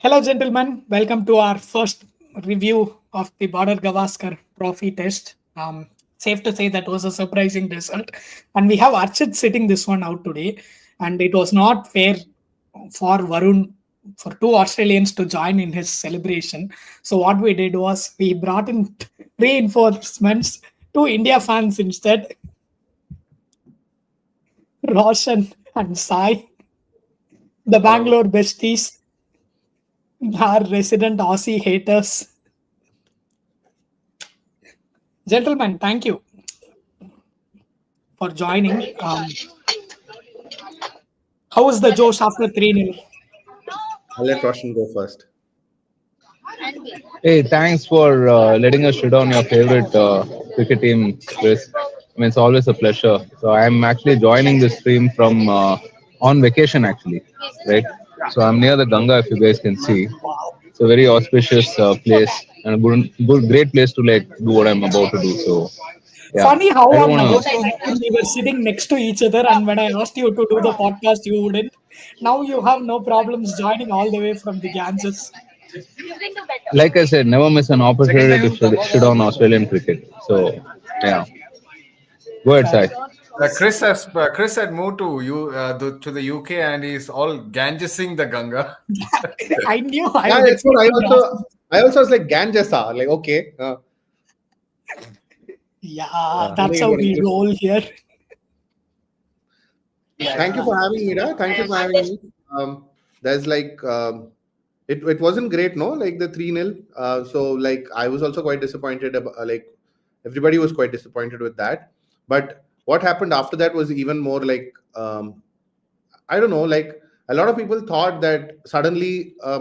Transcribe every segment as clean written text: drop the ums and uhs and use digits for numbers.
Hello, gentlemen. Welcome to our first review of the Border Gavaskar Trophy Test. Safe to say that was a surprising result, and we have Archit sitting this one out today. And it was not fair for Varun for two Australians to join in his celebration. So what we did was we brought in reinforcements, two India fans instead, Roshan and Sai, the Hello. Bangalore besties, our resident Aussie haters. Gentlemen, thank you for joining. How was the Josh after 3-0? I'll let Roshan go first. Hey, thanks for letting us shit on your favorite cricket team, Chris. I mean, it's always a pleasure. So I'm actually joining this stream from on vacation, actually, right? So I'm near the Ganga, if you guys can see. Wow. It's a very auspicious place and a great place to like do what I'm about to do. So yeah, Funny how I don't on want November to. 19 we were sitting next to each other, and when I asked you to do the podcast, you wouldn't. Now you have no problems joining all the way from the Ganges. Like I said, never miss an opportunity to shit on Australian cricket. So yeah, go ahead, Fair. Sai. Chris had moved to the UK and he's all Gangesing the Ganga. I knew I Yeah, was that's what expecting that. I also was like Ganjasa. Like okay, Yeah, that's how anyway, we roll here. thank you for having me, Da. Thank you for having me. There's like it wasn't great, no, like the 3-0. So like I was also quite disappointed about like everybody was quite disappointed with that. But what happened after that was even more like I don't know, like a lot of people thought that suddenly a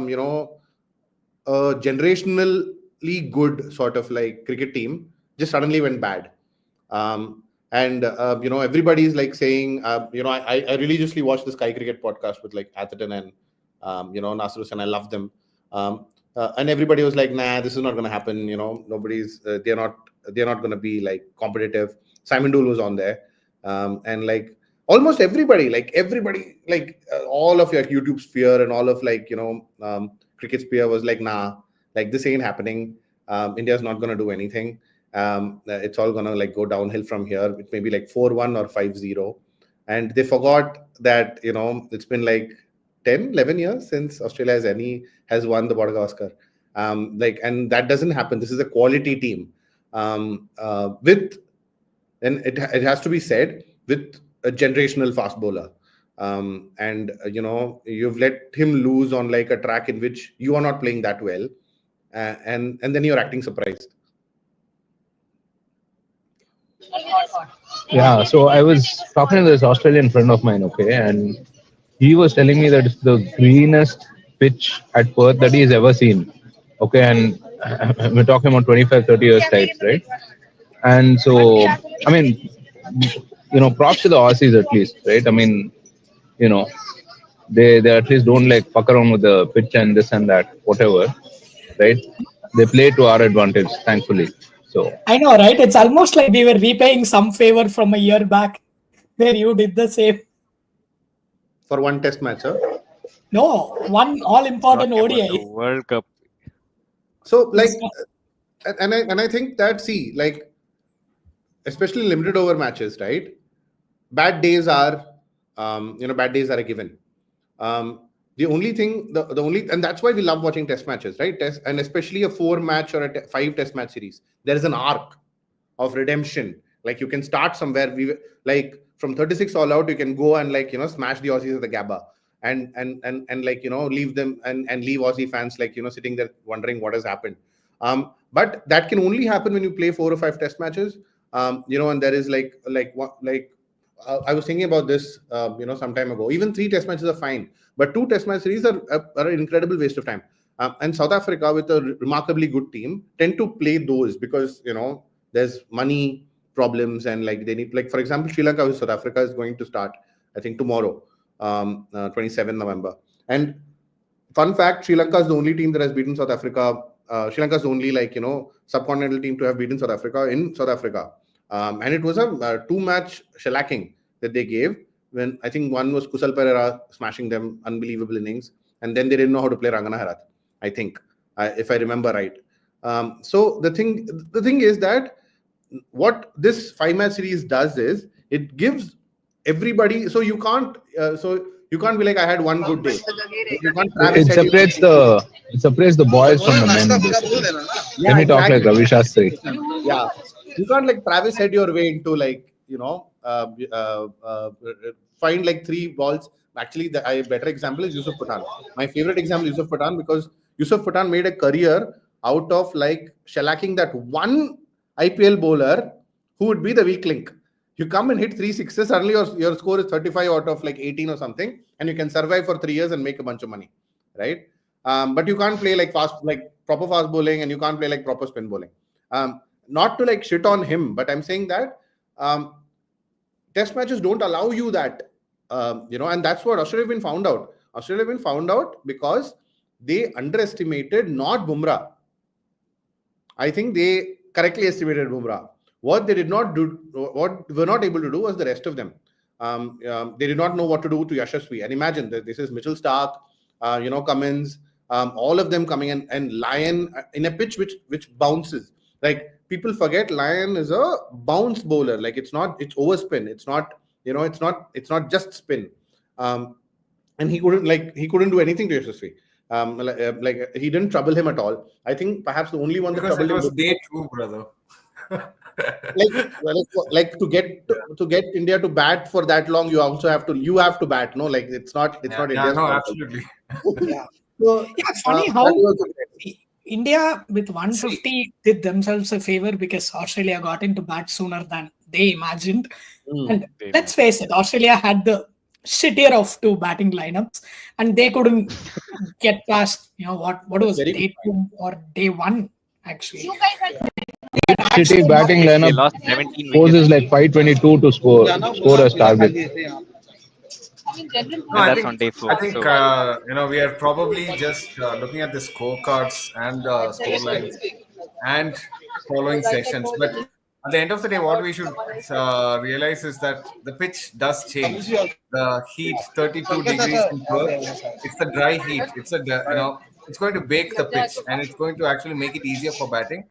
generationally good sort of like cricket team just suddenly went bad. And everybody's like saying, I religiously watch the Sky Cricket podcast with like Atherton and Nasir Hussain. I love them. And everybody was like, nah, this is not going to happen. Nobody's they're not going to be like competitive. Simon Dool was on there, and like almost everybody like all of your YouTube sphere and all of like cricket sphere was like, nah, like this ain't happening. India's not going to do anything. It's all gonna like go downhill from here. It may be like 4-1 or 5-0. And they forgot that it's been like 10, 11 years since Australia has won the Border Gavaskar. And that doesn't happen. This is a quality team, with, and it has to be said, with a generational fast bowler. And you've let him lose on like a track in which you are not playing that well, and then you're acting surprised. Yeah, so I was talking to this Australian friend of mine, okay, and he was telling me that it's the greenest pitch at Perth that he's ever seen. Okay, and we're talking about 25, 30 years types, right? And so, I mean, props to the Aussies at least, right? I mean, you know, they at least don't like fuck around with the pitch and this and that, whatever, right? They play to our advantage, thankfully. So, I know, right? It's almost like we were repaying some favor from a year back where you did the same. For one test match, huh? No, one all important Talking about the ODI. World Cup. So like, and I think that, see, like especially limited over matches, right? Bad days are bad days are a given. The only thing, the only, and that's why we love watching test matches, right? Test, and especially a 4 match or a 5 test match series, there is an arc of redemption. Like you can start somewhere. Like from 36 all out, you can go and like smash the Aussies at the Gabba, and like leave them, and leave Aussie fans like sitting there wondering what has happened. But that can only happen when you play 4 or 5 test matches. And there is like what like I was thinking about this some time ago. Even 3 test matches are fine, but 2 test match series are an incredible waste of time. And South Africa, with a remarkably good team, tend to play those because there's money problems, and like they need, like for example, Sri Lanka with South Africa is going to start, I think, tomorrow, 27 November. And fun fact, Sri Lanka is the only team that has beaten South Africa. Sri Lanka is the only subcontinental team to have beaten South Africa in South Africa. And it was a 2-match shellacking that they gave, when I think one was Kusal Pereira smashing them, unbelievable innings, and then they didn't know how to play Rangana Herath. I think, if I remember right. So the thing is that what this 5-match series does is it gives everybody. So you can't be like, I had one good day. You can't Travis It Head your separates the boys from the men. Basically. Let yeah, me talk like exactly. Ravi Shastri. Yeah, you can't like Travis head your way into like find like three balls. Actually, a better example is Yusuf Pathan. My favorite example is Yusuf Pathan, because Yusuf Pathan made a career out of like shellacking that one IPL bowler who would be the weak link. You come and hit three sixes, suddenly your score is 35 out of like 18 or something, and you can survive for 3 years and make a bunch of money, right? But you can't play like proper fast bowling, and you can't play like proper spin bowling. Not to like shit on him, but I'm saying that test matches don't allow you that, and that's what Australia have been found out. Australia have been found out because they underestimated not Bumrah. I think they correctly estimated Bumrah. What they did not do, what were not able to do, was the rest of them. They did not know what to do to Yashasvi. And imagine that this is Mitchell Stark, Cummins, all of them coming in, and Lyon in a pitch which bounces. Like, people forget Lyon is a bounce bowler. Like, it's overspin. It's not just spin. And he couldn't do anything to Yashasvi. Like he didn't trouble him at all. I think perhaps the only one that Because troubled it him was day 2, brother. like to get India to bat for that long, you have to bat. No, like it's not India's fault. Absolutely. Yeah. So funny how That was great. India with 150 did themselves a favor because Australia got into bat sooner than they imagined. And let's face it, Australia had the shittier of two batting lineups, and they couldn't get past what was Very day 2 or day 1 actually. City batting They lineup lost 17 poses wickets. like 522 to score as target. No, And that's on day 4. I think we are probably just looking at the scorecards and the scorelines and following sessions. But at the end of the day, what we should realize is that the pitch does change. The heat, 32 degrees in Perth, it's the dry heat. It's going to bake the pitch, and it's going to actually make it easier for batting.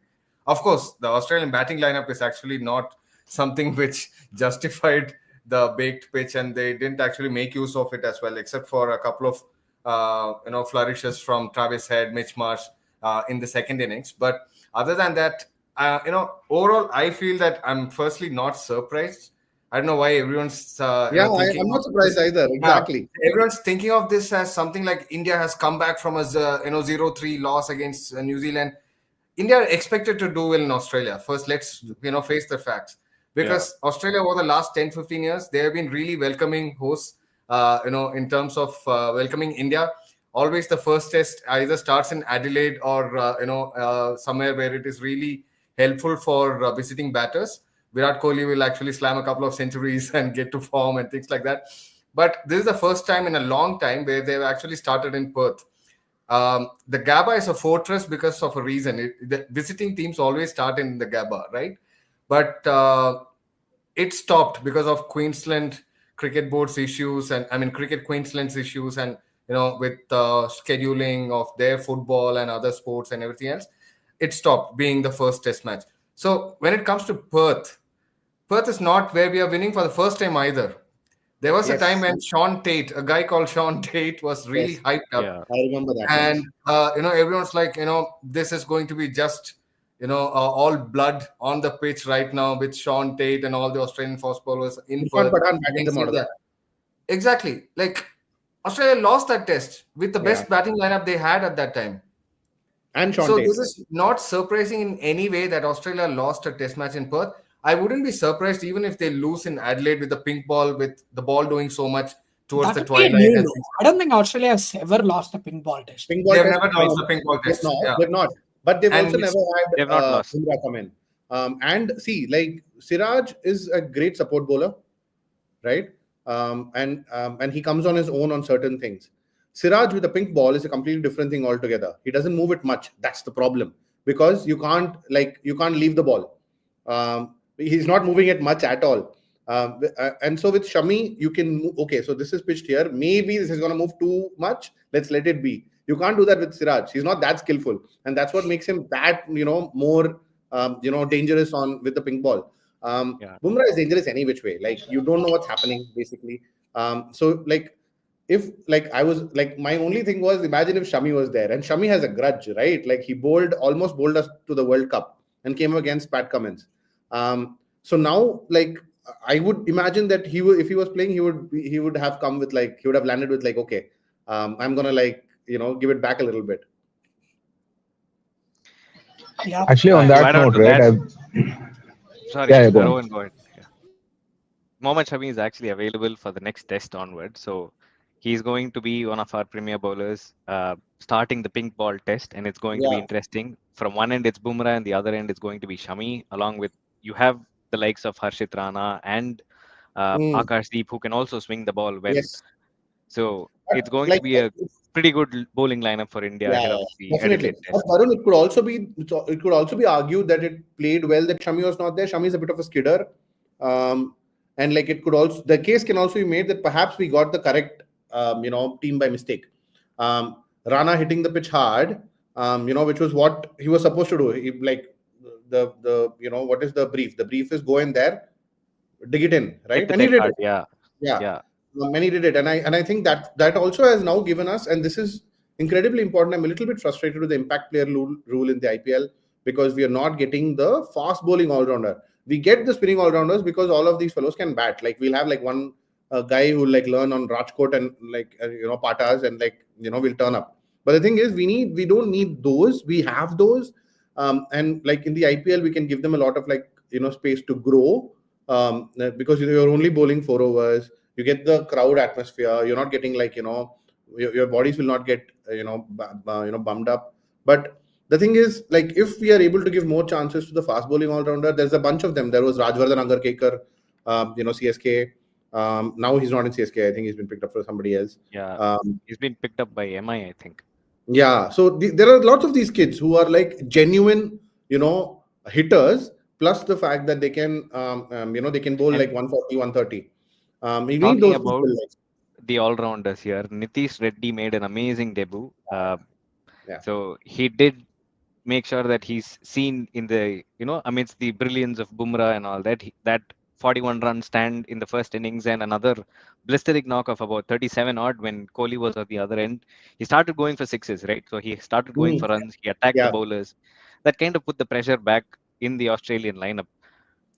Of course, the Australian batting lineup is actually not something which justified the baked pitch, and they didn't actually make use of it as well, except for a couple of flourishes from Travis Head, Mitch Marsh in the second innings. But other than that, overall, I feel that I'm firstly not surprised. I don't know why everyone's I'm not surprised either. Exactly. Everyone's thinking of this as something like India has come back from a 0-3 loss against New Zealand. India are expected to do well in Australia. First, let's face the facts. Because Australia, over the last 10-15 years, they have been really welcoming hosts, in terms of welcoming India. Always the first test either starts in Adelaide or, somewhere where it is really helpful for visiting batters. Virat Kohli will actually slam a couple of centuries and get to form and things like that. But this is the first time in a long time where they've actually started in Perth. The Gabba is a fortress because of a reason. The visiting teams always start in the Gabba, right? But it stopped because of Queensland Cricket Board's issues, and Cricket Queensland's issues, and with scheduling of their football and other sports and everything else, it stopped being the first test match. So when it comes to Perth is not where we are winning for the first time either. There was a time when Sean Tate, a guy called Sean Tate, was really hyped up. Yeah. I remember that. And everyone's like, this is going to be just all blood on the pitch right now with Sean Tate and all the Australian fast bowlers in Perth. Exactly. Like, Australia lost that test with the best batting lineup they had at that time. And Sean So Tate. this is not surprising in any way that Australia lost a test match in Perth. I wouldn't be surprised even if they lose in Adelaide with the pink ball, with the ball doing so much towards the twilight. I don't think Australia has ever lost a pink ball test. They've never lost a pink ball test. They've not. But they've also never they've not had lost. Bumrah come in. And see, like, Siraj is a great support bowler, right? And he comes on his own on certain things. Siraj with a pink ball is a completely different thing altogether. He doesn't move it much. That's the problem, because you can't leave the ball. He's not moving it much at all. And so with Shami, you can move. Okay, so this is pitched here. Maybe this is going to move too much. Let's let it be. You can't do that with Siraj. He's not that skillful, and that's what makes him that more dangerous on with the pink ball. Bumrah is dangerous any which way. Like you don't know what's happening basically. So like if like I was like my only thing was imagine if Shami was there, and Shami has a grudge, right? Like he almost bowled us to the World Cup and came against Pat Cummins. So now like I would imagine that if he was playing, he would have come with like he would have landed with like okay, I'm gonna like give it back a little bit. Yeah. Actually, on that note, right? Sorry, Yeah, go on. Rowan, go ahead. Mohammad Shami is actually available for the next test onward. So he's going to be one of our premier bowlers starting the pink ball test. And it's going to be interesting. From one end, it's Bumrah, and the other end, it's going to be Shami. Along with, you have the likes of Harshit Rana and Akashdeep, who can also swing the ball well. Yes. So it's going to be a pretty good bowling lineup for India ahead of the definitely. Adelaide test. But Varun, it could also be argued that it played well that Shami was not there. Shami is a bit of a skidder. And like it could also, the case can also be made that perhaps we got the correct, team by mistake. Rana hitting the pitch hard, which was what he was supposed to do. He, like the what is the brief? The brief is go in there, dig it in, right? And he did it. Yeah. Many did it, and I think that also has now given us, and this is incredibly important. I'm a little bit frustrated with the impact player rule in the IPL because we are not getting the fast bowling all rounder. We get the spinning all rounders because all of these fellows can bat. Like we'll have like one guy who like learn on Rajkot and like patas and like will turn up. But the thing is, we don't need those. We have those, and like in the IPL, we can give them a lot of like space to grow because you're only bowling 4 overs. You get the crowd atmosphere. You're not getting like your bodies will not get bummed up. But the thing is, like if we are able to give more chances to the fast bowling all rounder, there's a bunch of them. There was Rajvardhan Agarkekar, CSK. Now he's not in CSK. I think he's been picked up for somebody else. Yeah, he's been picked up by MI, I think. Yeah, so there are lots of these kids who are like genuine, hitters. Plus the fact that they can, they can bowl like 140, 130. We need those about people. The all-rounders here, Nitish Reddy made an amazing debut. So he did make sure that he's seen in the, amidst the brilliance of Bumrah and all that, that 41-run stand in the first innings and another blistering knock of about 37 odd when Kohli was at the other end. He started going for sixes, right? So he started going for runs. He attacked the bowlers. That kind of put the pressure back in the Australian lineup.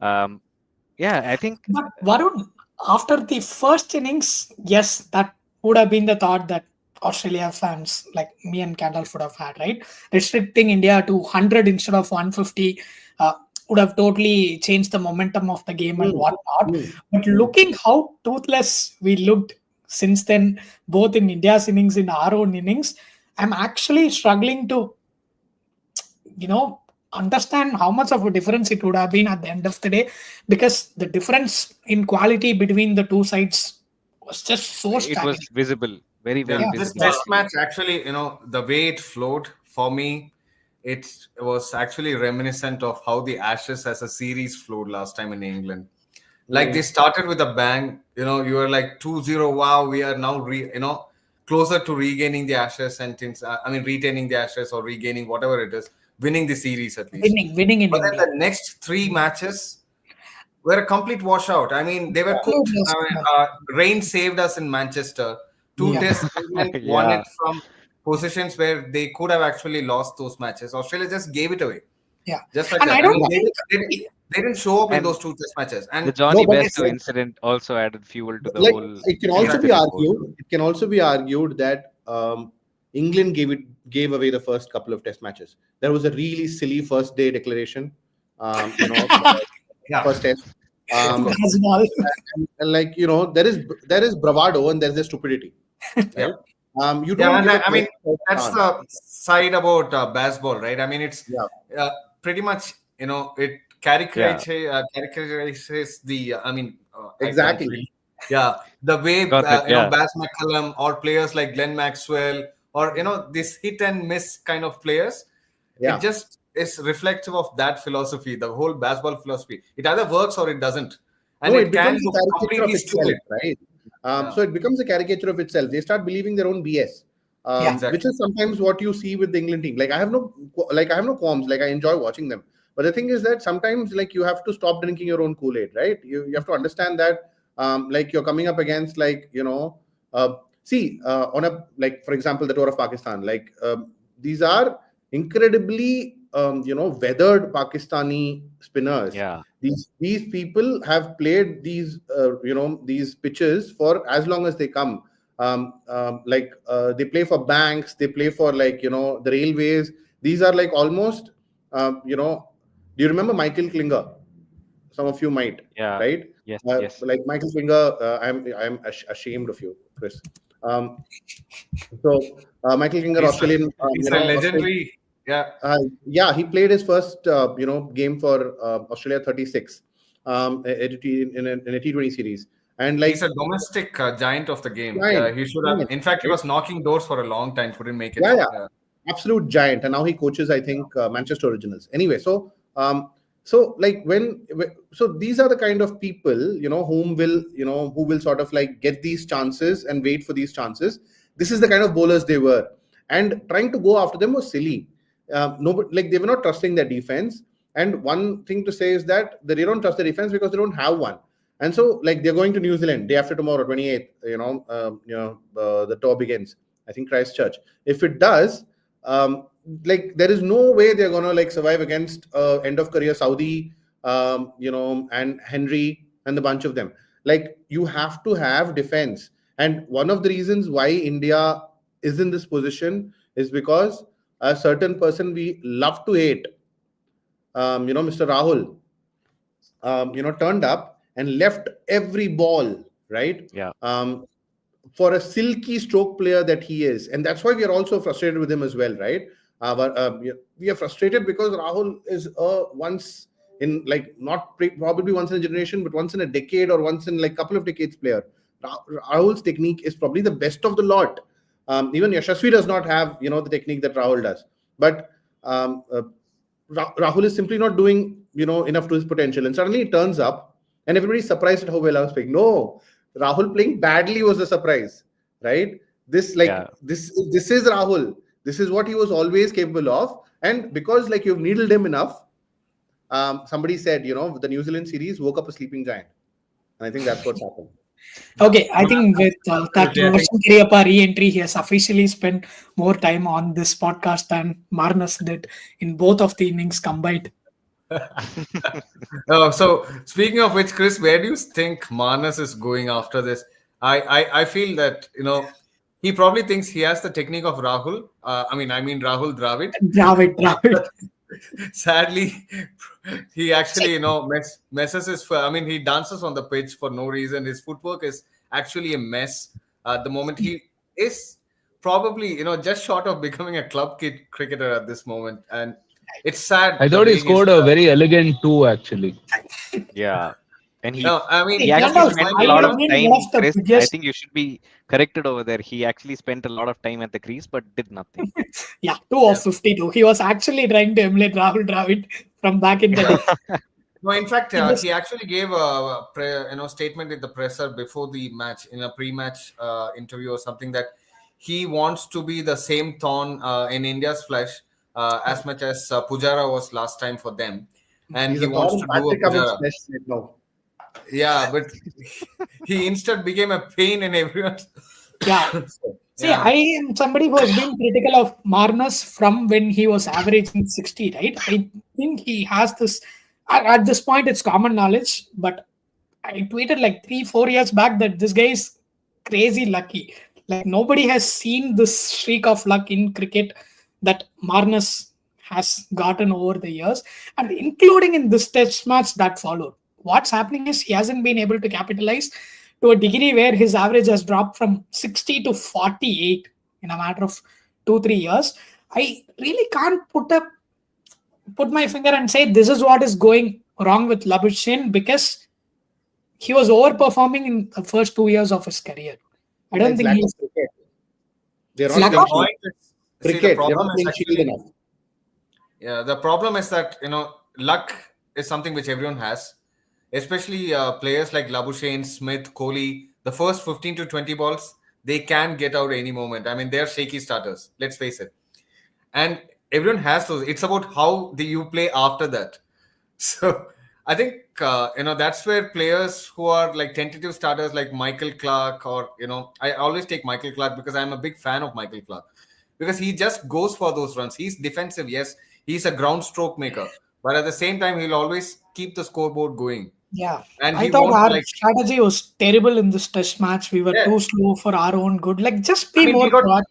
I think. But Varun, after the first innings, yes, that would have been the thought that Australia fans like me and Gandalf would have had, right? Restricting India to 100 instead of 150 would have totally changed the momentum of the game and whatnot. But looking how toothless we looked since then, both in India's innings, in our own innings, I'm actually struggling to, understand how much of a difference it would have been at the end of the day, because the difference in quality between the two sides was just so staggering. It was visible, very visible. This test match actually, the way it flowed for me, it was actually reminiscent of how the Ashes as a series flowed last time in England. Like they started with a bang, you were like 2-0, wow, we are now closer to regaining the Ashes and things. Retaining the Ashes or regaining whatever it is, winning the series at least. Winning in But India. then the next 3 matches were a complete washout. They were cooked. Rain saved us in Manchester. 2 tests, England won it from positions where they could have actually lost those matches. Australia just gave it away. Yeah. Just like And that. They didn't show up in And those 2 test matches. And the Johnny Bairstow incident also added fuel to the whole. It can also be argued. It can also be argued that England gave away the first couple of test matches. There was a really silly first day declaration. First test. And like there is bravado and there's stupidity. Right? You don't. That's the side about baseball, right? It's pretty much it characterizes the. Exactly. The way Baz McCullum or players like Glenn Maxwell or this hit and miss kind of players. It just is reflective of that philosophy, the whole baseball philosophy. It either works or it doesn't, and it can look completely stupid, right? So it becomes a caricature of itself. They start believing their own BS. which is sometimes what you see with the England team. Like I have no qualms. Like I enjoy watching them. But the thing is that sometimes like you have to stop drinking your own Kool-Aid, right? You have to understand that like you're coming up against like on a like for example the tour of Pakistan. Like these are incredibly weathered Pakistani spinners. Yeah. These people have played these pitches for as long as they come. They play for banks, they play for like the railways. These are like almost do you remember Michael Klinger? Some of you might, Yeah. right? Yes. Yes. Like Michael Klinger, I'm ashamed of you, Chris. Michael Klinger, Australian, he's a legendary. Yeah, he played his first game for Australia 36 in a T20 series, and like he's a domestic giant of the game. Giant, He should have. In fact, he was knocking doors for a long time. Couldn't make it. Absolute giant, and now he coaches, I think, Manchester Originals. Anyway, so these are the kind of people who will sort of like get these chances and wait for these chances. This is the kind of bowlers they were, and trying to go after them was silly. Nobody, like they were not trusting their defense. And one thing to say is that they don't trust the defense because they don't have one. And so, like they're going to New Zealand day after tomorrow, 28th. The tour begins. I think Christchurch. If it does, like there is no way they're gonna like survive against end of career Saudi, and Henry and the bunch of them. Like you have to have defense. And one of the reasons why India is in this position is because a certain person we love to hate, Mr. Rahul, turned up and left every ball, right? Yeah. For a silky stroke player that he is. And that's why we are also frustrated with him as well, right? We are frustrated because Rahul is once in like probably once in a generation, but once in a decade or once in like a couple of decades player. Rahul's technique is probably the best of the lot. Even Yashasvi does not have the technique that Rahul does. But Rahul is simply not doing enough to his potential, and suddenly it turns up, and everybody's surprised at how well I was playing. No, Rahul playing badly was the surprise, right? This is Rahul. This is what he was always capable of, and because like you've needled him enough, somebody said the New Zealand series woke up a sleeping giant, and I think that's what's happened. Okay, I think with that Roshan Kiriyappa re-entry, he has officially spent more time on this podcast than Marnus did in both of the innings combined. So speaking of which, Chris, where do you think Marnus is going after this? I feel that he probably thinks he has the technique of Rahul. I mean Rahul Dravid. Dravid. Sadly, he actually messes his. He dances on the pitch for no reason. His footwork is actually a mess. At the moment, he is probably just short of becoming a club kid cricketer at this moment, and it's sad. I thought he scored a very elegant 2 actually. Yeah. And he he actually spent a lot of time, Chris. I think you should be corrected over there. He actually spent a lot of time at the crease, but did nothing. 2 of 52. He was actually trying to emulate Rahul Dravid from back in the day. No, in fact, he actually gave a statement in the presser before the match, in a pre-match interview or something, that he wants to be the same thorn in India's flesh as much as Pujara was last time for them, and he wants to do a Pujara. Yeah, but he instead became a pain in everyone's. See, I am somebody who has been critical of Marnus from when he was averaging 60, right? I think he has this, at this point, it's common knowledge, but I tweeted like 3-4 years back that this guy is crazy lucky. Like nobody has seen this streak of luck in cricket that Marnus has gotten over the years, and including in this test match that followed. What's happening is he hasn't been able to capitalize to a degree where his average has dropped from 60 to 48 in a matter of 2-3 years. I really can't put my finger and say this is what is going wrong with Labuschagne, because he was overperforming in the first 2 years of his career. I don't think he's cricket. The problem is that luck is something which everyone has. Especially players like Labuschagne, Smith, Kohli, the first 15 to 20 balls, they can get out any moment. I mean, they're shaky starters. Let's face it. And everyone has those. It's about how you play after that. So I think that's where players who are like tentative starters like Michael Clark, or I always take Michael Clark because I'm a big fan of Michael Clark, because he just goes for those runs. He's defensive, yes, he's a ground stroke maker, but at the same time he'll always keep the scoreboard going. Yeah, And I he thought won't our like strategy was terrible in this test match. We were yeah. too slow for our own good. Like, just I be mean, more proactive.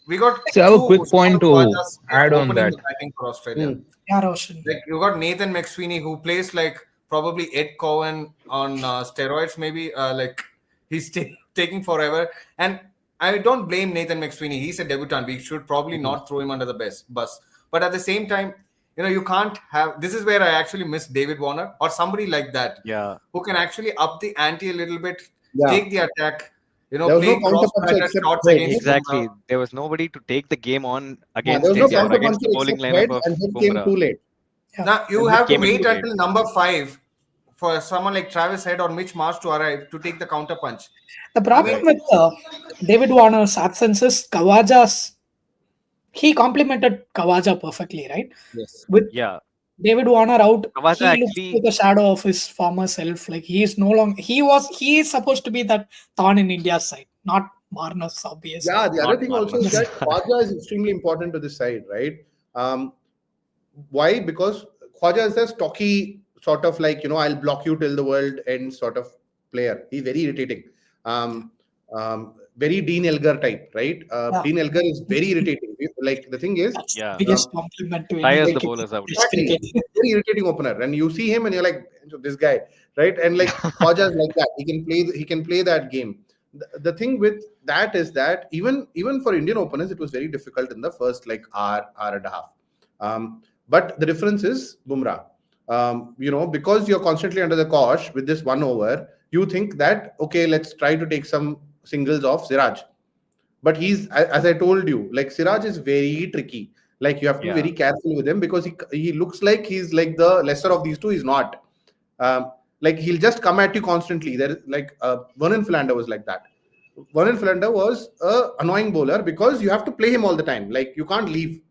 we got So I have a two quick point small to Khwajas add on opening that. the batting for Australia. Yeah, Roshan. Like you got Nathan McSweeney, who plays like probably Ed Cowan on steroids, maybe. Like he's taking forever, and I don't blame Nathan McSweeney. He's a debutant. We should probably not throw him under the bus. But at the same time, you can't have. This is where I actually miss David Warner or somebody like that, Yeah. who can actually up the ante a little bit, Yeah. take the attack. There was Play no counter puncher cross-pattern except shots Fred. against Exactly. Bumrah. There was nobody to take the game on There against was no India or counter against puncher the bowling except lineup Fred, of and Fred came Bumrah. too late. Now you And have to came in wait too late. until number 5 for someone like Travis Head or Mitch Marsh to arrive to take the counter punch. The problem with David Warner's absence is he complemented Kawaja perfectly, right? Yes. With Yeah. David Warner out, Kawaja he looks actually, like a shadow of his former self. Like, he is no longer. He is supposed to be that thorn in India's side, not Warner's, obviously. Yeah, the other not thing also is Marnus. that Khwaja is extremely important to this side, right? Um, why? Because Khwaja is a stocky sort of like, I'll block you till the world ends sort of player. He's very irritating. Very Dean Elgar type, right? Yeah. Dean Elgar is very irritating. Like the thing is, That's the Yeah. biggest compliment to Tires any the bowlers out. exactly, very irritating opener. And you see him and you're like, this guy, right? And like Khwaja is like that. He can play that game. The thing with that is that even for Indian openers, it was very difficult in the first like hour and a half. But the difference is Bumrah. Because you're constantly under the cosh with this 1 over, you think that, okay, let's try to take some singles off Siraj. But he's, as I told you, like Siraj is very tricky. Like you have to be very careful with him because he looks like he's like the lesser of these two. He's not. Like he'll just come at you constantly. There, like Vernon Philander was like that. Vernon Philander was a annoying bowler because you have to play him all the time. Like you can't leave.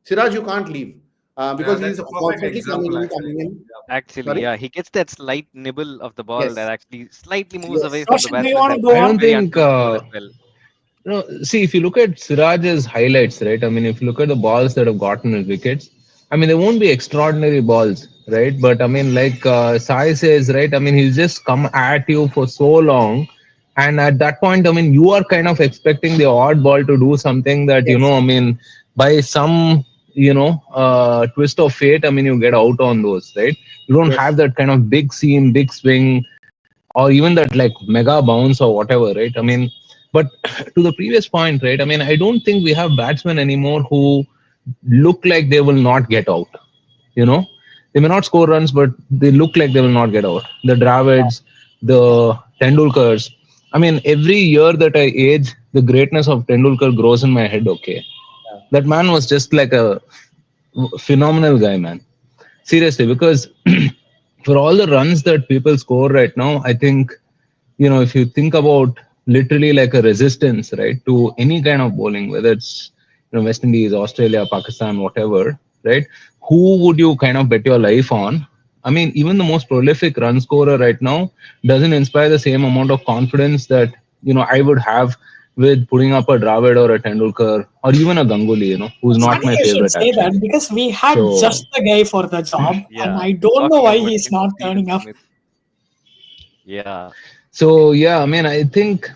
Siraj, you can't leave because that's he's a perfect constantly example, coming in. Actually, Sorry? yeah, he gets that slight nibble of the ball Yes. that actually slightly moves Yes. away from the Roshan, do you batsman. want to That's go I don't on? very think. uncomfortable as well. See, if you look at Siraj's highlights, right? I mean, if you look at the balls that have gotten his wickets, I mean, they won't be extraordinary balls, right? But I mean, like Sai says, right? I mean, he'll just come at you for so long. And at that point, I mean, you are kind of expecting the odd ball to do something that, Yes. I mean, by some, twist of fate, I mean, you get out on those, right? You don't Yes. have that kind of big seam, big swing, or even that like mega bounce or whatever, right? I mean, but to the previous point, right? I mean, I don't think we have batsmen anymore who look like they will not get out. You know, they may not score runs, but they look like they will not get out. The Dravids, the Tendulkars. I mean, every year that I age, the greatness of Tendulkar grows in my head. Okay, that man was just like a phenomenal guy, man. Seriously, because for all the runs that people score right now, I think, if you think about literally like a resistance, right, to any kind of bowling, whether it's, West Indies, Australia, Pakistan, whatever, right, who would you kind of bet your life on? I mean, even the most prolific run scorer right now doesn't inspire the same amount of confidence that, I would have with putting up a Dravid or a Tendulkar or even a Ganguly, who's It's not funny my you should favorite say that actually. because we had So, just the guy for the job, and Yeah. I don't know Talking why about he's him, not Stephen turning up. Smith. Yeah. so yeah, I mean, I think,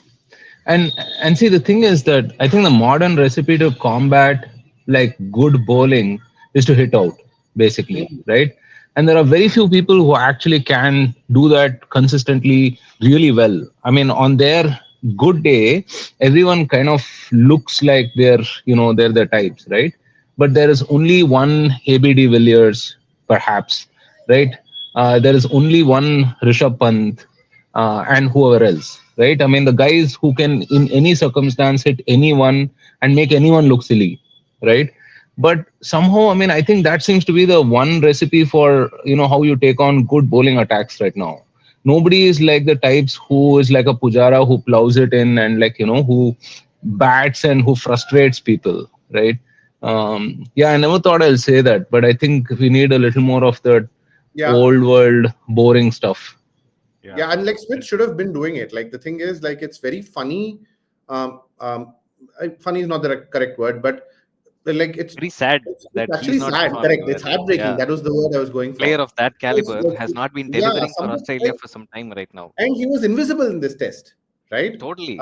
and see, the thing is that I think the modern recipe to combat like good bowling is to hit out, basically, right? And there are very few people who actually can do that consistently really well. I mean, on their good day, everyone kind of looks like they're the types, right? But there is only one ABD Villiers, perhaps, right? There is only one Rishabh Pant, and whoever else, right? I mean, the guys who can, in any circumstance, hit anyone and make anyone look silly, right? But somehow, I mean, I think that seems to be the one recipe for, how you take on good bowling attacks right now. Nobody is like the types who is like a Pujara who plows it in and like, who bats and who frustrates people, right? Yeah, I never thought I'll say that, but I think we need a little more of that Yeah, old world boring stuff. yeah, and like Smith should have been doing it. Like the thing is, like it's very funny. Um, um, Funny is not the correct word, but like Very sad it's that he's actually not sad. Correct. performing It's well. heartbreaking. Yeah, That was the word I was going player for. of that Because, caliber has not been yeah, delivering for something Australia like, for some time right now. and he was invisible in this test, right? Totally.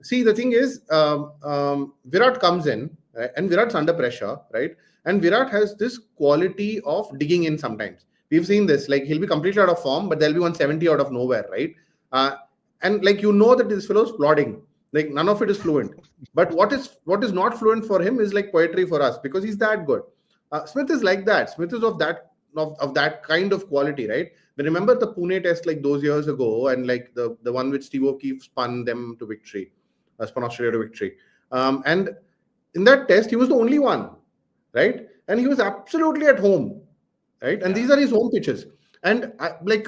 See, the thing is, Virat comes in, right? And Virat's under pressure, right? And Virat has this quality of digging in sometimes. We've seen this, like he'll be completely out of form, but there'll be 170 out of nowhere, right? Uh, and like that this fellow's plodding, like none of it is fluent. But what is not fluent for him is like poetry for us because he's that good. Smith is like that. Smith is of that kind of quality, right? But remember the Pune test like those years ago, and like the one which Steve O'Keefe spun them to victory, spun Australia to victory. And in that test, he was the only one, right? And he was absolutely at home, right? And Yeah. these are his home pitches, and like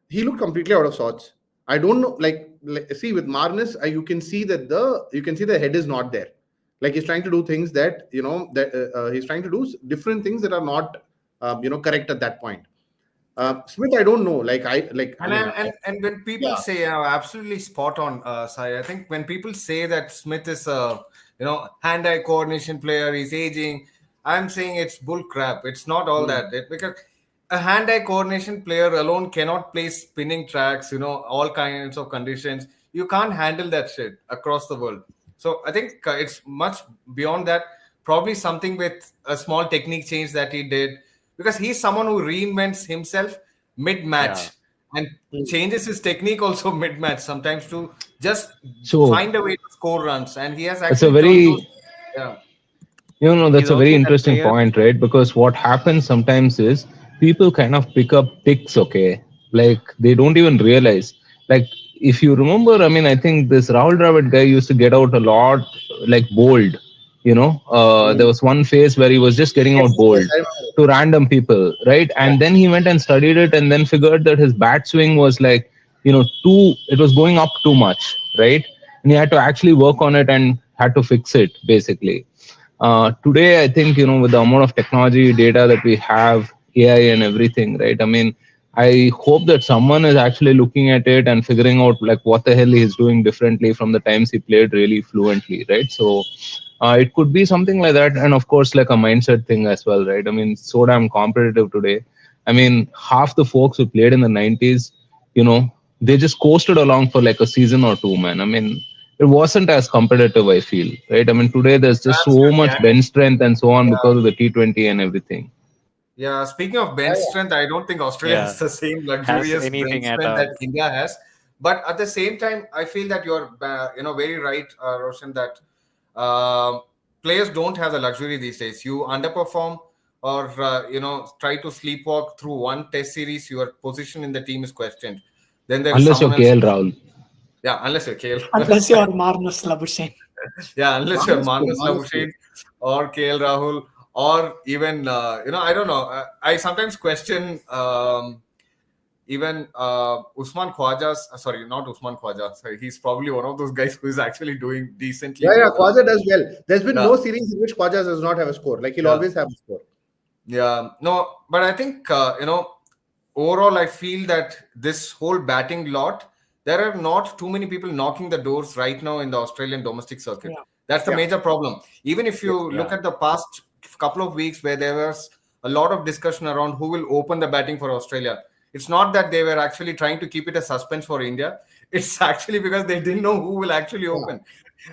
he looked completely out of sorts. I don't know, like see with Marnus, you can see the head is not there. Like he's trying to do things that he's trying to do different things that are not correct at that point. Smith, I don't know. Like And when people say, absolutely spot on, Sai. I think when people say that Smith is a hand-eye coordination player, he's aging. I'm saying it's bull crap. It's not all that. Because a hand-eye coordination player alone cannot play spinning tracks. All kinds of conditions. You can't handle that shit across the world. So I think it's much beyond that. Probably something with a small technique change that he did, because he's someone who reinvents himself mid-match and changes his technique also mid-match sometimes to just find a way to score runs. And he has It's a actually turned those. very Yeah. that's He's a very also that interesting player. point, right? Because what happens sometimes is people kind of pick up ticks, okay? Like they don't even realize. Like if you remember, I mean, I think this Rahul Dravid guy used to get out a lot, like bold. There was one phase where he was just getting yes, out yes, bold I remember. to random people, right? Yeah, And then he went and studied it, and then figured that his bat swing was like, it was going up too much, right? And he had to actually work on it and had to fix it basically. Today I think with the amount of technology data that we have, AI and everything, right? I mean, I hope that someone is actually looking at it and figuring out like what the hell he's doing differently from the times he played really fluently, right? So it could be something like that, and of course like a mindset thing as well, right? I mean, so damn competitive today. I mean, half the folks who played in the 90s, you know they just coasted along for like a season or two, man. I mean, it wasn't as competitive, I feel, right? I mean, today there's just so Absolutely. much bench strength and so on because of the T20 and everything. Yeah, speaking of bench strength, I don't think Australia Yeah. has the same Has luxurious bench anything at strength all. that India has. But at the same time, I feel that you're, very right, Roshan, that players don't have the luxury these days. You underperform or, try to sleepwalk through one test series, your position in the team is questioned. Then there is Unless you're someone else. KL Rahul. Yeah, unless you're KL. Unless you're Marnus Labuschagne. Yeah, unless you're Honestly, Manus Labuschagne or KL Rahul, or even I don't know. I sometimes question even Usman Khwaja's. Sorry, not Usman Khwaja. Sorry, he's probably one of those guys who is actually doing decently yeah, over the last. Khwaja does well. There's been Yeah. no series in which Khwaja does not have a score. Like he'll always have a score. Yeah, no, but I think overall, I feel that this whole batting lot, there are not too many people knocking the doors right now in the Australian domestic circuit. Yeah. That's the Yeah. major problem. Even if you look at the past couple of weeks where there was a lot of discussion around who will open the batting for Australia, it's not that they were actually trying to keep it a suspense for India. It's actually because they didn't know who will actually open.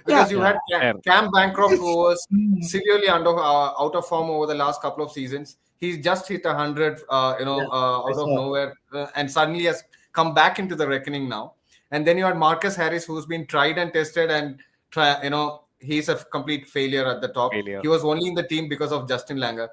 Because you had fair. Cam Bancroft, who was severely out of form over the last couple of seasons. He's just hit 100, out of nowhere, and suddenly has come back into the reckoning now. And then you had Marcus Harris, who's been tried and tested, and he's a complete failure at the top. Failure. He was only in the team because of Justin Langer,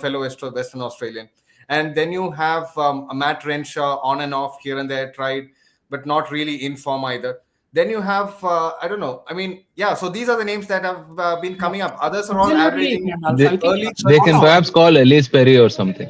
fellow Western Australian. And then you have a Matt Renshaw on and off here and there, tried, but not really in form either. Then you have, I don't know. I mean, yeah. So these are the names that have been coming up. Others are all Absolutely. averaging And also, They, I think early they can 30s. perhaps call Elise Perry or something.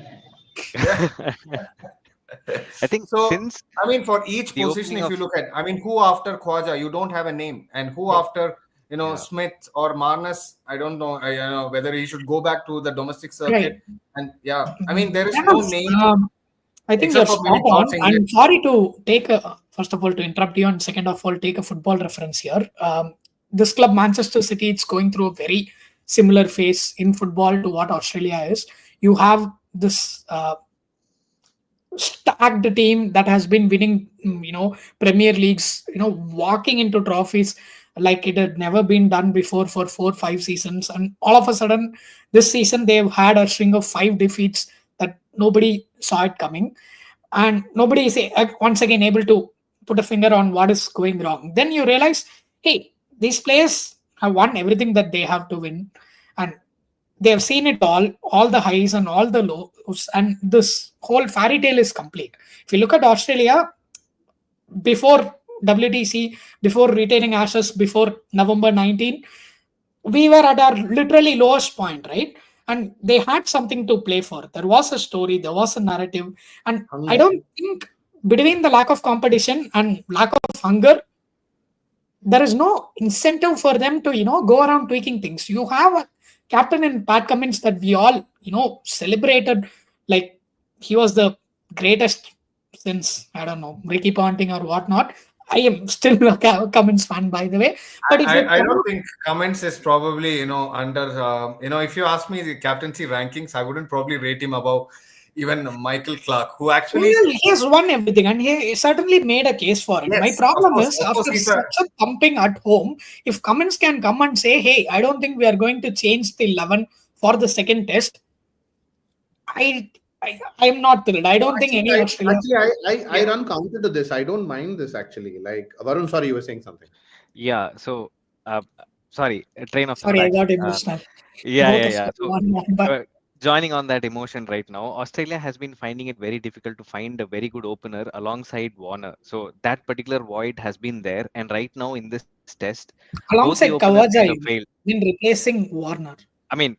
I think So, since I mean, for each the position, opening if of you look at, I mean, who after Khwaja, you don't have a name, and who Yeah. after, yeah, Smith or Marnus, I don't know, whether he should go back to the domestic Right. circuit. And yeah, I mean, there is Kind no of, name I think you're except for spot maybe George on. England. I'm sorry to take first of all to interrupt you, and second of all take a football reference here. This club Manchester City, it's going through a very similar phase in football to what Australia is. You have this stacked team that has been winning, Premier Leagues, walking into trophies like it had never been done before for 4 5 seasons, and all of a sudden this season they've had a string of 5 defeats that nobody saw it coming, and nobody is once again able to put a finger on what is going wrong. Then you realize, hey, these players have won everything that they have to win, and they have seen it all the highs and all the lows, and this whole fairy tale is complete. If you look at Australia before WTC, before retaining Ashes, before November 19, we were at our literally lowest point, right? And they had something to play for. There was a story, there was a narrative, and I Hunger. don't think between the lack of competition and lack of hunger, there is no incentive for them to go around tweaking things. You have a captain in Pat Cummins that we all celebrated like he was the greatest since, I don't know, Ricky Ponting or whatnot. I am still a Cummins fan, by the way. But if you I don't think Cummins is probably, under, if you ask me the captaincy rankings, I wouldn't probably rate him above even Michael Clark, who actually, well, he has won everything, and he certainly made a case for it. My yes, problem is, of course, after he's such a thumping at home, if Cummins can come and say, "Hey, I don't think we are going to change the 11 for the second test," I am not thrilled. I No, don't think actually, any Australia. I run counter to this. I don't mind this actually. Like Varun, sorry, you were saying something. yeah. So, sorry, a train of Sorry, I thought. got Uh, emotional. yeah, Both yeah, us yeah. got So, one, but joining on that emotion right now, Australia has been finding it very difficult to find a very good opener alongside Warner. So that particular void has been there, and right now in this test, both the alongside openers kind Kawaja, of you failed. mean replacing Warner. I mean,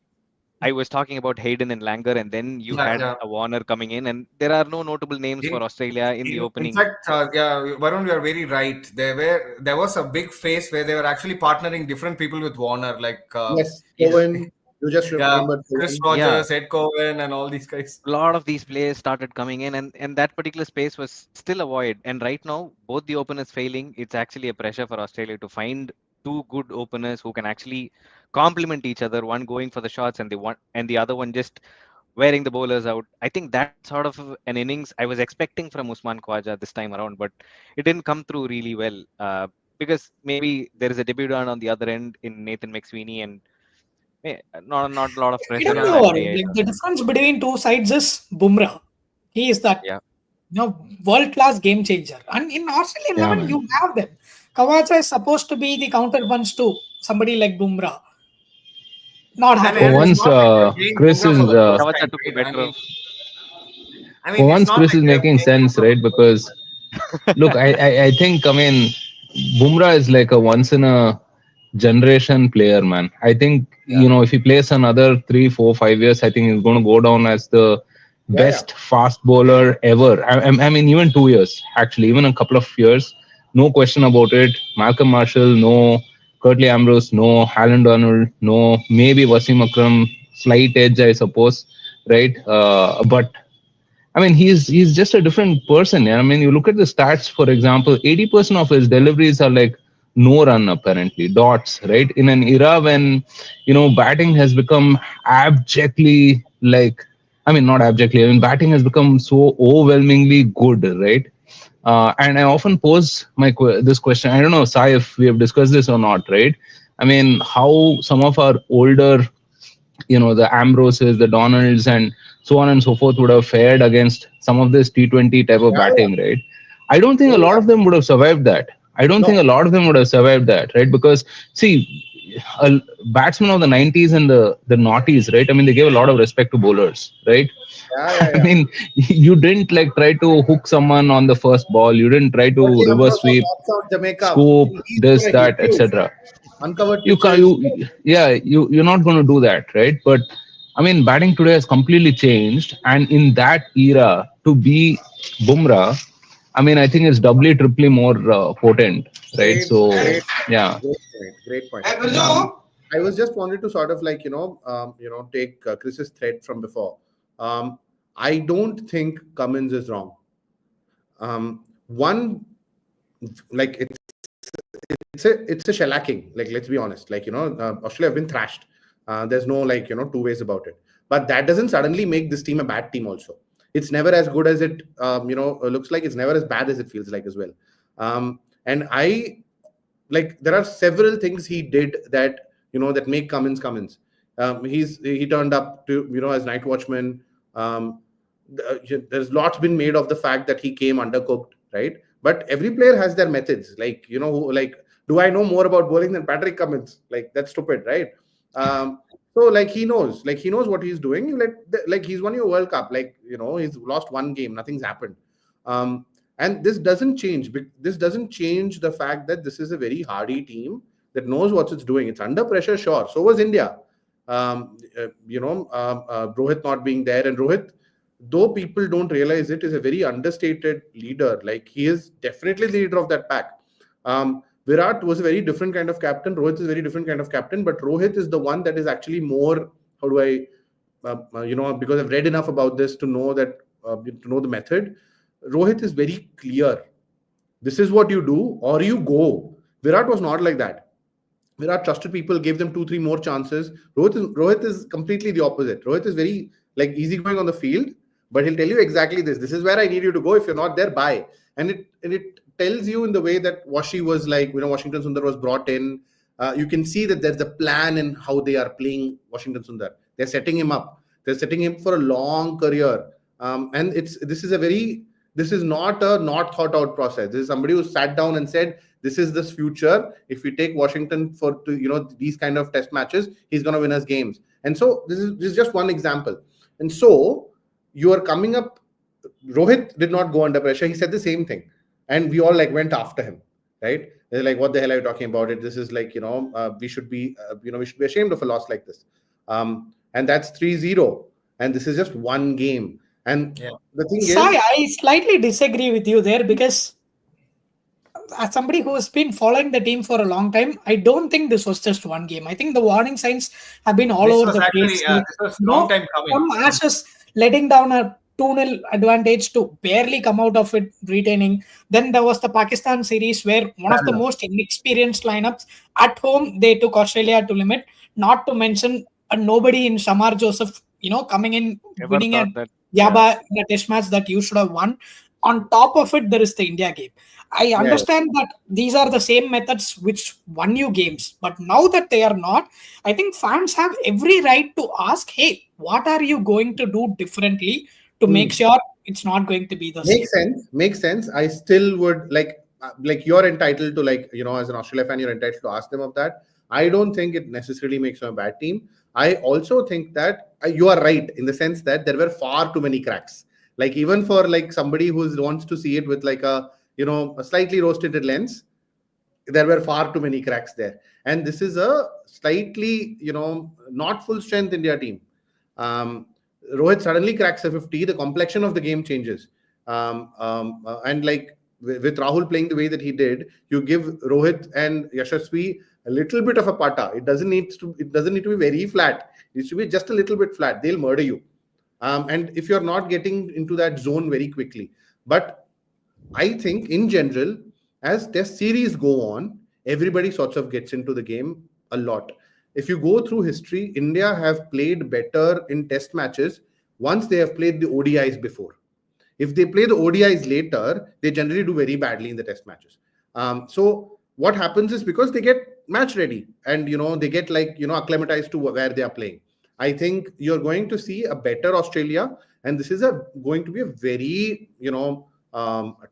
I was talking about Hayden and Langer, and then you yeah, had yeah. a Warner coming in, and there are no notable names for In, Australia in the in opening. fact, Varun, you are very right. There was a big phase where they were actually partnering different people with Warner, like Yes, Yeah, Cohen. You just yeah, remembered Chris Cohen. yeah. Rogers, Ed Cohen, and all these guys. A lot of these players started coming in, and that particular space was still a void. And right now both the openers failing, it's actually a pressure for Australia to find two good openers who can actually complement each other, one going for the shots and the other one just wearing the bowlers out. I think that's sort of an innings I was expecting from Usman Khawaja this time around, but it didn't come through really well, because maybe there is a debutant on the other end in Nathan McSweeney, and not a lot of I pressure don't on Yeah, that know. guy Like either. the difference between two sides is Bumrah. He is that Yeah, world class game changer. And in Australian Yeah, 11, man. you have them. Kawaja is supposed to be the counterpunch to somebody like Bumrah. Not For and happening. it's once, not like they're playing Chris Bumrah for is the first Khawaja time, took the right? better of. for It's once not Chris like is they're making playing him sense, for the right? Because look, I think, I mean, Bumrah is like a once in a generation player, man. I think, Yeah, if he plays another 3 4 5 years, I think he's going to go down as the yeah. best fast bowler ever. I mean, even 2 years, actually, even a couple of years, no question about it. Malcolm Marshall, no. Curtly Ambrose, no. Alan Donald, no. Maybe Wasim Akram, slight edge, I suppose, right? But I mean, he's just a different person. Yeah? I mean, you look at the stats, for example, 80% of his deliveries are like no run, apparently, dots, right? In an era when, batting has become abjectly like, I mean, not abjectly, I mean, batting has become so overwhelmingly good, right? And I often pose this question. I don't know, Sai, if we have discussed this or not, right? I mean, how some of our older, the Ambroses, the Donalds, and so on and so forth would have fared against some of this T20 type of Yeah, yeah. batting, right? I don't think a Oh, lot yeah. of them would have survived that. I don't think No. a lot of them would have survived that, right? Because see, a batsmen of the 90s and the noughties, right? I mean, they gave a lot of respect to bowlers, right? Yeah, yeah, I yeah. mean, you didn't like try to hook someone on the first ball. You didn't try to Curtly reverse Ambrose was sweep, knocks out Jamaica. scoop, He's this, gonna hit that, you. etc. Uncovered You can pitches. you Yeah, you're not going to do that, right? But I mean, batting today has completely changed, and in that era, to be Bumrah, I mean, I think it's doubly, triply more potent, right? Great, So, great, yeah. great point. Great point. Yeah. I was just wanted to sort of like take Chris's thread from before. I don't think Cummins is wrong. One, like it's a shellacking. Like, let's be honest. Like, Australia have been thrashed. There's no, like, two ways about it. But that doesn't suddenly make this team a bad team. Also, it's never as good as it looks like. It's never as bad as it feels like as well. And I, like, there are several things he did that that make Cummins. He turned up to as night watchman. There's lots been made of the fact that he came undercooked, right? But every player has their methods. Like, do I know more about bowling than Patrick Cummins? Like, that's stupid, right? So, like, he knows what he's doing. Like, he's won your World Cup. Like, he's lost one game. Nothing's happened. And this doesn't change. This doesn't change the fact that this is a very hardy team that knows what it's doing. It's under pressure, sure. So was India. Rohit not being there, and Rohit, though people don't realize it, is a very understated leader. Like, he is definitely the leader of that pack. Virat was a very different kind of captain. Rohit is a very different kind of captain, but Rohit is the one that is actually more. How do I, because I've read enough about this to know that to know the method. Rohit is very clear. This is what you do, or you go. Virat was not like that. Virat trusted people, gave them 2-3 more chances. Rohit is completely the opposite. Rohit is very, like, easygoing on the field, but he'll tell you exactly this. This is where I need you to go. If you're not there, bye. And it tells you in the way that Washi was, like, Washington Sundar was brought in. You can see that there's a plan in how they are playing Washington Sundar. They're setting him up. They're setting him for a long career. And this is not a not thought out process. This is somebody who sat down and said, this is this future. If we take Washington for these kind of test matches, he's going to win us games. And so this is just one example. And so you are coming up. Rohit did not go under pressure. He said the same thing, and we all, like, went after him, right? They're like, what the hell are you talking about? It. This is like, we should be ashamed of a loss like this. And that's 3-0, and this is just one game. And the thing is, I slightly disagree with you there, because as somebody who has been following the team for a long time, I don't think this was just one game. I think the warning signs have been all over the place. This was long time coming. From Ashes letting down a 2-0 advantage to barely come out of it retaining. Then there was the Pakistan series where one of the most inexperienced lineups at home, they took Australia to limit. Not to mention a nobody in Shamar Joseph, coming in, winning at Yaba in a test match that you should have won. On top of it, there is the India game. I understand that these are the same methods which won you games, but now that they are not, I think fans have every right to ask, hey, what are you going to do differently to make sure it's not going to be the same? Makes sense. I still would like you're entitled to, like, as an Australia fan, you're entitled to ask them of that. I don't think it necessarily makes them a bad team. I also think that you are right in the sense that there were far too many cracks. Like, even for, like, somebody who wants to see it with, like, a slightly rose-tinted lens, there were far too many cracks there. And this is a slightly, not full strength India team. Rohit suddenly cracks a 50, the complexion of the game changes. And, like, with Rahul playing the way that he did, you give Rohit and Yashasvi a little bit of a pata. It doesn't need to be very flat. It should be just a little bit flat. They'll murder you. And if you're not getting into that zone very quickly. But I think in general, as test series go on, everybody sorts of gets into the game a lot. If you go through history, India have played better in test matches once they have played the ODIs before. If they play the ODIs later, they generally do very badly in the test matches. So what happens is, because they get match ready and, they get, like, acclimatized to where they are playing. I think you're going to see a better Australia, and this is going to be a very,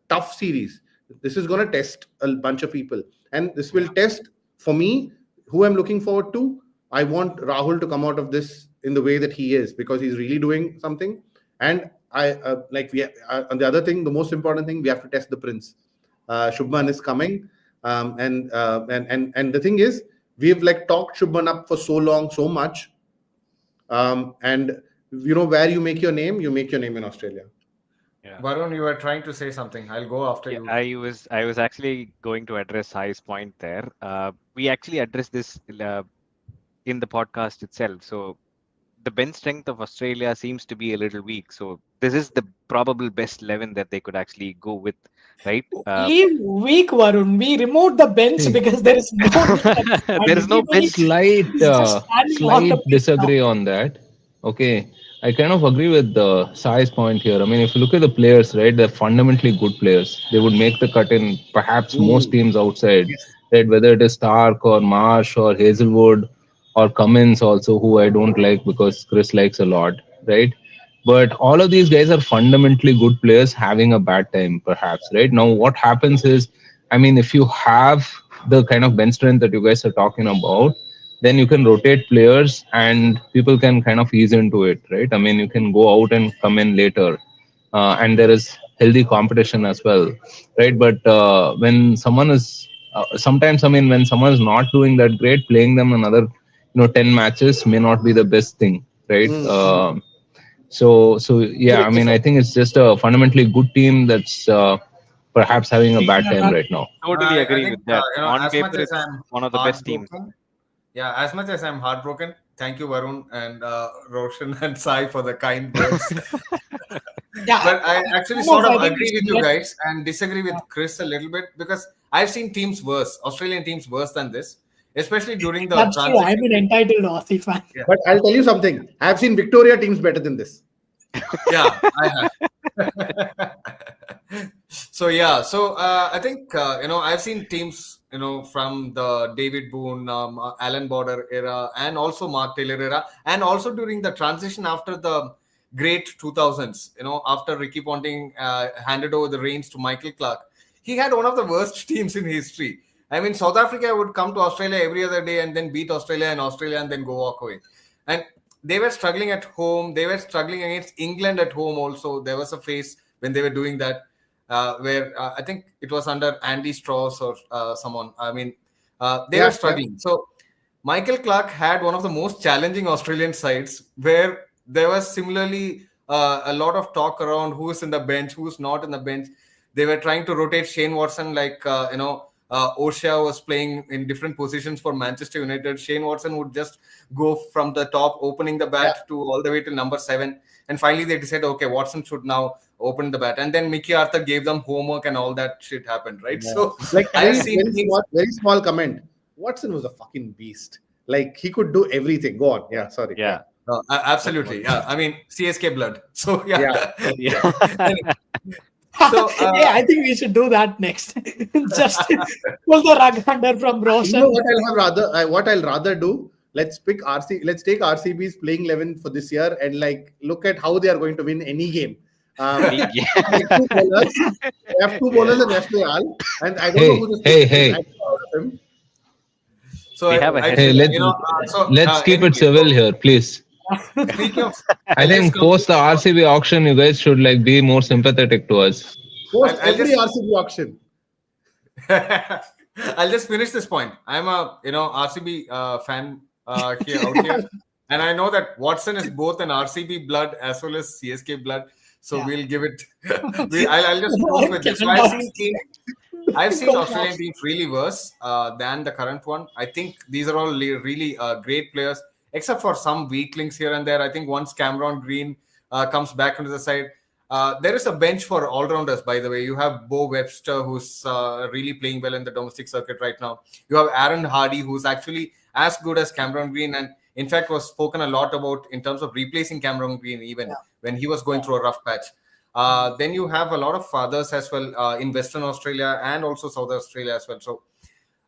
tough series. This is going to test a bunch of people, and this will test, for me, who I'm looking forward to. I want Rahul to come out of this in the way that he is, because he's really doing something. And on the other thing, the most important thing, we have to test the Prince. Shubman is coming, and the thing is, we've, like, talked Shubman up for so long, so much. And where you make your name, you make your name in Australia. Yeah. Varun, you were trying to say something. I'll go after Yeah, you. I was actually going to address Sai's point there. We actually addressed this in the podcast itself. So the bench strength of Australia seems to be a little weak. So this is the probable best 11 that they could actually go with, right? Leave weak Varun. We removed the bench See, because there is no defense There is standing. no Everybody bench. slight is just standing on the slight pitch now. disagree on that. Okay, I kind of agree with the size point here. I mean, if you look at the players, right, they're fundamentally good players. They would make the cut in perhaps most Mm. teams outside, Yes. right? Whether it is Stark or Marsh or Hazelwood or Cummins, also who I don't like because Chris likes a lot, right? But all of these guys are fundamentally good players having a bad time, perhaps, right? Now, what happens is, I mean, if you have the kind of bench strength that you guys are talking about, then you can rotate players and people can kind of ease into it, right? I mean, you can go out and come in later, and there is healthy competition as well, right? But when someone is sometimes, I mean, when someone is not doing that great, playing them another 10 matches may not be the best thing, right? Mm. So yeah, I mean, I think it's just a fundamentally good team that's perhaps having a Taking bad a time run. right now. Totally I agree think with that. On as much paper, as it's I'm one of the best teams. heartbroken, yeah, as much as I'm heartbroken, thank you, Varun and Roshan and Sai for the kind words. Yeah, But I actually sort almost of I think agree it's with you less. guys and disagree with Chris a little bit because I've seen teams worse, Australian teams worse than this, especially during the That's true. I'm transition. an entitled Aussie fan. Yeah, But I'll tell you something. I've seen Victoria teams better than this. yeah, I have. So yeah, so I think I've seen teams from the David Boone, Alan Border era, and also Mark Taylor era, and also during the transition after the great 2000s. After Ricky Ponting handed over the reins to Michael Clark, he had one of the worst teams in history. I mean, South Africa would come to Australia every other day and then beat Australia and then go walk away. And they were struggling at home. They were struggling against England at home also. There was a phase when they were doing that, where I think it was under Andy Strauss or someone. I mean, they were Yeah, yeah. struggling. So Michael Clark had one of the most challenging Australian sides where there was similarly a lot of talk around who's in the bench, who's not in the bench. They were trying to rotate Shane Watson O'Shea was playing in different positions for Manchester United. Shane Watson would just go from the top, opening the Yeah. bat to all the way to number 7. And finally, they decided, okay, Watson should now open the bat. And then Mickey Arthur gave them homework and all that shit happened, right? Yeah. So Like I have seen teams. very small comment. Watson was a fucking beast. Like he could do everything. Go on. Yeah, sorry. Yeah. Absolutely. Yeah. I mean, CSK blood. So, yeah. Yeah. So, Hey, I think we should do that next. Just pull the rug under from You know Roshan. what I'll rather do? Let's pick RC. Let's take RCB's playing 11 for this year and like look at how they are going to win any game. Yeah. Like two bowlers. We have two bowlers and West Bengal, and I don't know who this Hey. is. I don't know him. so We have a I head- Hey, feel, let's keep it anyway, civil here, please. Speaking of, I think post the RCB auction, you guys should like be more sympathetic to us. Post I'll every just- RCB auction. I'll just finish this point. I'm a RCB fan here out here, and I know that Watson is both an RCB blood as well as CSK blood. So Yeah. we'll give it. I'll just close with this. So I've seen Australian teams really worse than the current one. I think these are all really great players, except for some weaklings here and there. I think once Cameron Green comes back into the side, there is a bench for all-rounders, by the way. You have Bo Webster, who's really playing well in the domestic circuit right now. You have Aaron Hardy, who's actually as good as Cameron Green, and in fact was spoken a lot about in terms of replacing Cameron Green even when he was going through a rough patch. Then you have a lot of others as well in Western Australia and also South Australia as well. So,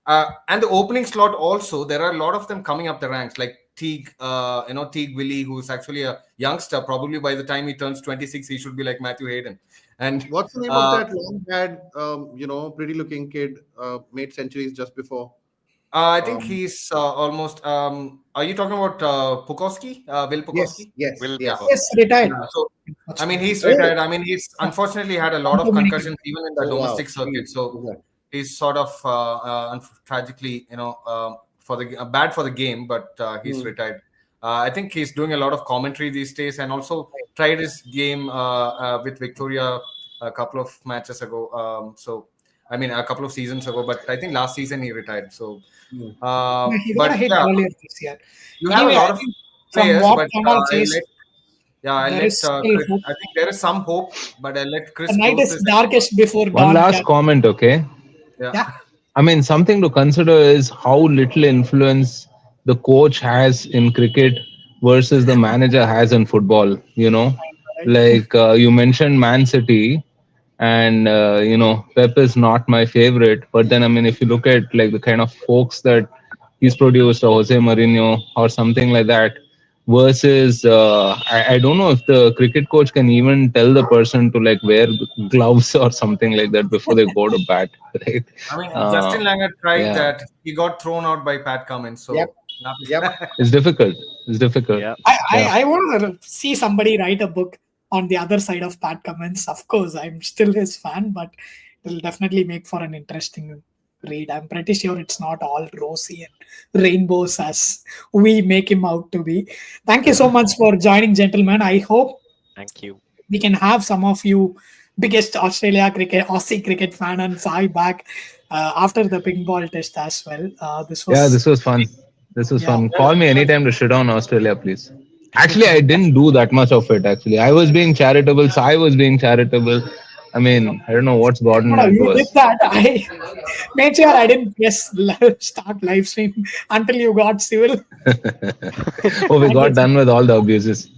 and the opening slot also, there are a lot of them coming up the ranks, like Teague, Teague Willie, who's actually a youngster. Probably by the time he turns 26, he should be like Matthew Hayden. And What's the name of that long-haired, pretty-looking kid? Made centuries just before. I think he's almost. Are you talking about Pukowski? Will Pukowski? Yes. Will Yes. Pukowski. Yes, retired. So, I mean, he's retired. I mean, he's unfortunately had a lot of concussions even in the Oh, wow. domestic circuit. So Okay. he's sort of tragically, for the bad for the game, but he's retired. I think he's doing a lot of commentary these days, and also tried his game with Victoria a couple of matches ago. So I mean, a couple of seasons ago, but I think last season he retired. So, He got a but hit yeah, earlier this year. you have a Anyway, lot I of think from players, what but Kamal I says, let I there let is still Chris. hope. I think there is some hope, but I let The Chris night close is this. darkest before One dawn. last comment, okay? Yeah. Yeah. I mean, something to consider is how little influence the coach has in cricket versus the manager has in football. Right. Like you mentioned Man City, and Pep is not my favorite. But then, I mean, if you look at like the kind of folks that he's produced, or Jose Mourinho or something like that, versus I don't know if the cricket coach can even tell the person to like wear gloves or something like that before they go to bat, right? I mean, Uh, Justin Langer tried yeah, that. He got thrown out by Pat Cummins. Yep. So, nothing. Yep. it's difficult. It's difficult. Yeah. Yeah. I want to see somebody write a book on the other side of Pat Cummins. Of course, I'm still his fan, but it'll definitely make for an interesting read. I'm pretty sure it's not all rosy and rainbows as we make him out to be. Thank you so much for joining, gentlemen. I hope Thank you. we can have some of you biggest Aussie cricket fan and Sai back after the ping ball test as well. This Yeah, was this was fun. This was yeah. fun. Call me anytime to shit on Australia, please. Actually, I didn't do that much of it. Actually, I was being charitable. Sai was being charitable. I mean, I don't know what's gotten No, into you did us. that. I made sure I didn't press start live stream until you got civil. Oh, we Thank got you. done with all the abuses.